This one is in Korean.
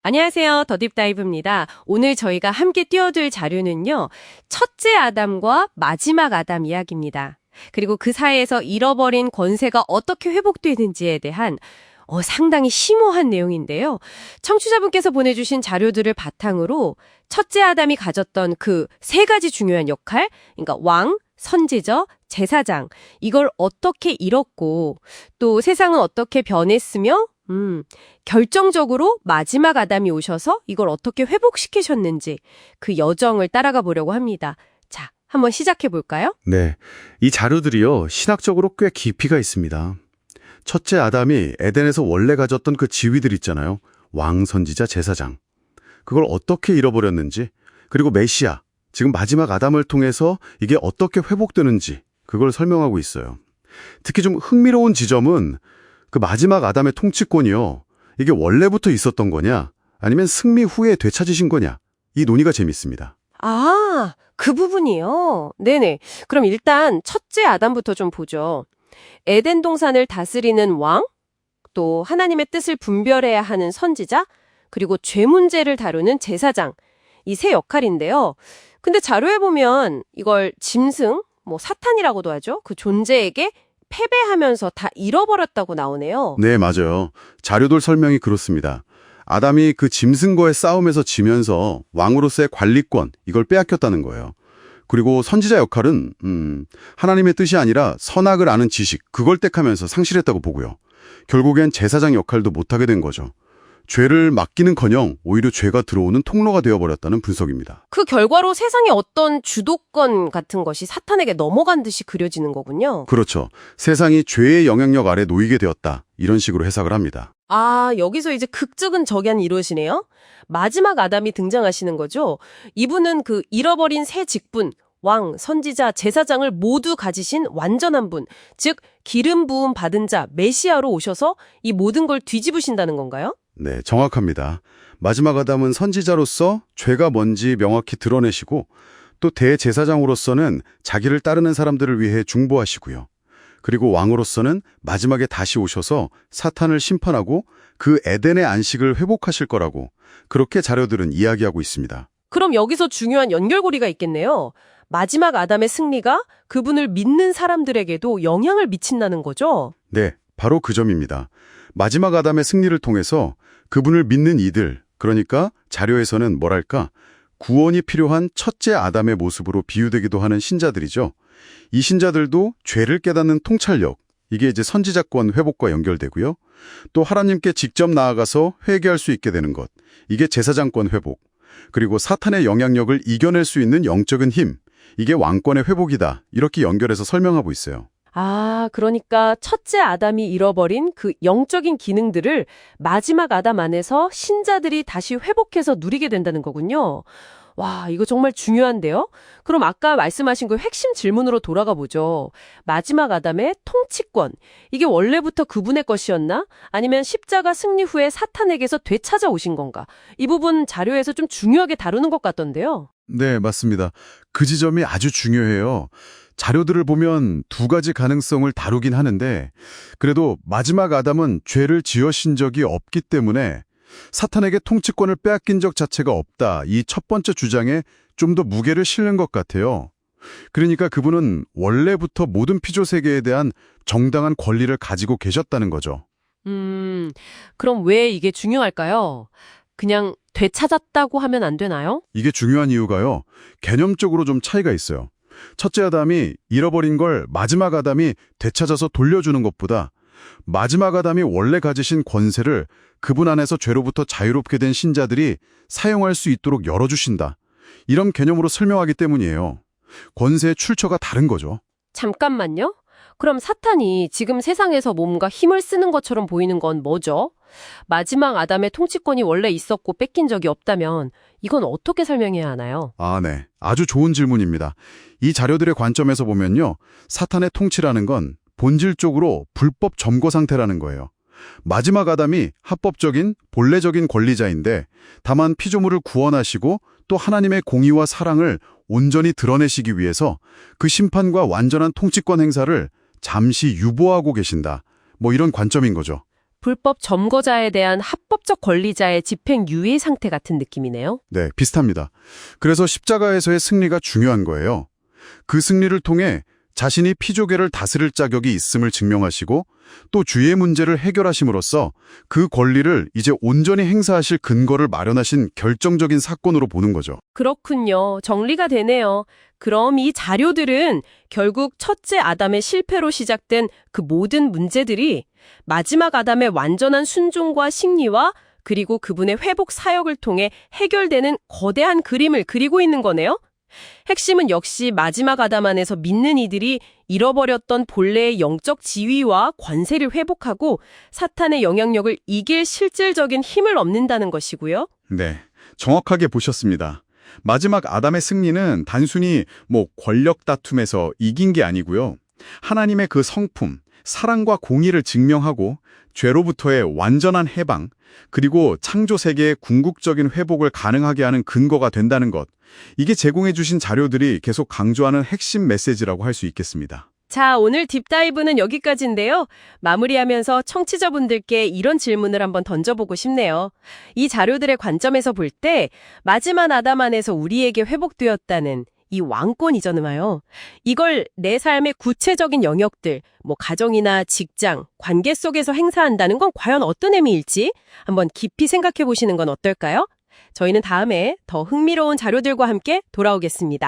안녕하세요. 더딥다이브입니다. 오늘 저희가 함께 띄워둘 자료는요. 첫째 아담과 마지막 아담 이야기입니다. 그리고 그 사이에서 잃어버린 권세가 어떻게 회복되는지에 대한 상당히 심오한 내용인데요. 청취자분께서 보내주신 자료들을 바탕으로 첫째 아담이 가졌던 그 세 가지 중요한 역할, 그러니까 왕, 선지자, 제사장, 이걸 어떻게 잃었고 또 세상은 어떻게 변했으며 결정적으로 마지막 아담이 오셔서 이걸 어떻게 회복시키셨는지 그 여정을 따라가 보려고 합니다. 자, 한번 시작해 볼까요? 네, 이 자료들이요, 신학적으로 꽤 깊이가 있습니다. 첫째 아담이 에덴에서 원래 가졌던 그 지위들 있잖아요. 왕, 선지자, 제사장. 그걸 어떻게 잃어버렸는지, 그리고 메시아, 지금 마지막 아담을 통해서 이게 어떻게 회복되는지 그걸 설명하고 있어요. 특히 좀 흥미로운 지점은 그 마지막 아담의 통치권이요, 이게 원래부터 있었던 거냐, 아니면 승리 후에 되찾으신 거냐, 이 논의가 재밌습니다. 아, 그 부분이요? 네네. 그럼 일단 첫째 아담부터 좀 보죠. 에덴 동산을 다스리는 왕, 또 하나님의 뜻을 분별해야 하는 선지자, 그리고 죄 문제를 다루는 제사장, 이 세 역할인데요. 근데 자료에 보면 이걸 짐승, 사탄이라고도 하죠. 그 존재에게 패배하면서 다 잃어버렸다고 나오네요. 네, 맞아요. 자료들 설명이 그렇습니다. 아담이 그 짐승과의 싸움에서 지면서 왕으로서의 관리권, 이걸 빼앗겼다는 거예요. 그리고 선지자 역할은 하나님의 뜻이 아니라 선악을 아는 지식, 그걸 택하면서 상실했다고 보고요. 결국엔 제사장 역할도 못하게 된 거죠. 죄를 맡기는커녕 오히려 죄가 들어오는 통로가 되어버렸다는 분석입니다. 그 결과로 세상의 어떤 주도권 같은 것이 사탄에게 넘어간 듯이 그려지는 거군요. 그렇죠. 세상이 죄의 영향력 아래 놓이게 되었다. 이런 식으로 해석을 합니다. 아, 여기서 이제 극적은 적연이 이루어지네요. 마지막 아담이 등장하시는 거죠. 이분은 그 잃어버린 세 직분, 왕, 선지자, 제사장을 모두 가지신 완전한 분, 즉 기름 부음 받은 자, 메시아로 오셔서 이 모든 걸 뒤집으신다는 건가요? 네, 정확합니다. 마지막 아담은 선지자로서 죄가 뭔지 명확히 드러내시고 또 대제사장으로서는 자기를 따르는 사람들을 위해 중보하시고요. 그리고 왕으로서는 마지막에 다시 오셔서 사탄을 심판하고 그 에덴의 안식을 회복하실 거라고 그렇게 자료들은 이야기하고 있습니다. 그럼 여기서 중요한 연결고리가 있겠네요. 마지막 아담의 승리가 그분을 믿는 사람들에게도 영향을 미친다는 거죠? 네, 바로 그 점입니다. 마지막 아담의 승리를 통해서 그분을 믿는 이들, 그러니까 자료에서는 구원이 필요한 첫째 아담의 모습으로 비유되기도 하는 신자들이죠. 이 신자들도 죄를 깨닫는 통찰력, 이게 이제 선지자권 회복과 연결되고요. 또 하나님께 직접 나아가서 회개할 수 있게 되는 것, 이게 제사장권 회복, 그리고 사탄의 영향력을 이겨낼 수 있는 영적인 힘, 이게 왕권의 회복이다. 이렇게 연결해서 설명하고 있어요. 아, 그러니까 첫째 아담이 잃어버린 그 영적인 기능들을 마지막 아담 안에서 신자들이 다시 회복해서 누리게 된다는 거군요. 와, 이거 정말 중요한데요? 그럼 아까 말씀하신 그 핵심 질문으로 돌아가 보죠. 마지막 아담의 통치권, 이게 원래부터 그분의 것이었나? 아니면 십자가 승리 후에 사탄에게서 되찾아 오신 건가? 이 부분 자료에서 좀 중요하게 다루는 것 같던데요. 네, 맞습니다. 그 지점이 아주 중요해요. 자료들을 보면 두 가지 가능성을 다루긴 하는데 그래도 마지막 아담은 죄를 지으신 적이 없기 때문에 사탄에게 통치권을 빼앗긴 적 자체가 없다. 이 첫 번째 주장에 좀 더 무게를 실는 것 같아요. 그러니까 그분은 원래부터 모든 피조 세계에 대한 정당한 권리를 가지고 계셨다는 거죠. 그럼 왜 이게 중요할까요? 그냥 되찾았다고 하면 안 되나요? 이게 중요한 이유가요. 개념적으로 좀 차이가 있어요. 첫째 아담이 잃어버린 걸 마지막 아담이 되찾아서 돌려주는 것보다 마지막 아담이 원래 가지신 권세를 그분 안에서 죄로부터 자유롭게 된 신자들이 사용할 수 있도록 열어주신다. 이런 개념으로 설명하기 때문이에요. 권세의 출처가 다른 거죠. 잠깐만요. 그럼 사탄이 지금 세상에서 뭔가 힘을 쓰는 것처럼 보이는 건 뭐죠? 마지막 아담의 통치권이 원래 있었고 뺏긴 적이 없다면 이건 어떻게 설명해야 하나요? 아, 네. 아주 좋은 질문입니다. 이 자료들의 관점에서 보면요. 사탄의 통치라는 건 본질적으로 불법 점거 상태라는 거예요. 마지막 아담이 합법적인 본래적인 권리자인데 다만 피조물을 구원하시고 또 하나님의 공의와 사랑을 온전히 드러내시기 위해서 그 심판과 완전한 통치권 행사를 잠시 유보하고 계신다. 이런 관점인 거죠. 불법 점거자에 대한 합법적 권리자의 집행유예 상태 같은 느낌이네요. 네, 비슷합니다. 그래서 십자가에서의 승리가 중요한 거예요. 그 승리를 통해 자신이 피조계를 다스릴 자격이 있음을 증명하시고 또 주의 문제를 해결하심으로써 그 권리를 이제 온전히 행사하실 근거를 마련하신 결정적인 사건으로 보는 거죠. 그렇군요. 정리가 되네요. 그럼 이 자료들은 결국 첫째 아담의 실패로 시작된 그 모든 문제들이 마지막 아담의 완전한 순종과 승리와 그리고 그분의 회복 사역을 통해 해결되는 거대한 그림을 그리고 있는 거네요. 핵심은 역시 마지막 아담 안에서 믿는 이들이 잃어버렸던 본래의 영적 지위와 관세를 회복하고 사탄의 영향력을 이길 실질적인 힘을 얻는다는 것이고요. 네, 정확하게 보셨습니다. 마지막 아담의 승리는 단순히 권력 다툼에서 이긴 게 아니고요. 하나님의 그 성품, 사랑과 공의를 증명하고 죄로부터의 완전한 해방, 그리고 창조 세계의 궁극적인 회복을 가능하게 하는 근거가 된다는 것. 이게 제공해 주신 자료들이 계속 강조하는 핵심 메시지라고 할 수 있겠습니다. 자, 오늘 딥다이브는 여기까지인데요. 마무리하면서 청취자분들께 이런 질문을 한번 던져보고 싶네요. 이 자료들의 관점에서 볼 때 마지막 아담 안에서 우리에게 회복되었다는 이 왕권이잖아요. 이걸 내 삶의 구체적인 영역들, 가정이나 직장, 관계 속에서 행사한다는 건 과연 어떤 의미일지 한번 깊이 생각해 보시는 건 어떨까요? 저희는 다음에 더 흥미로운 자료들과 함께 돌아오겠습니다.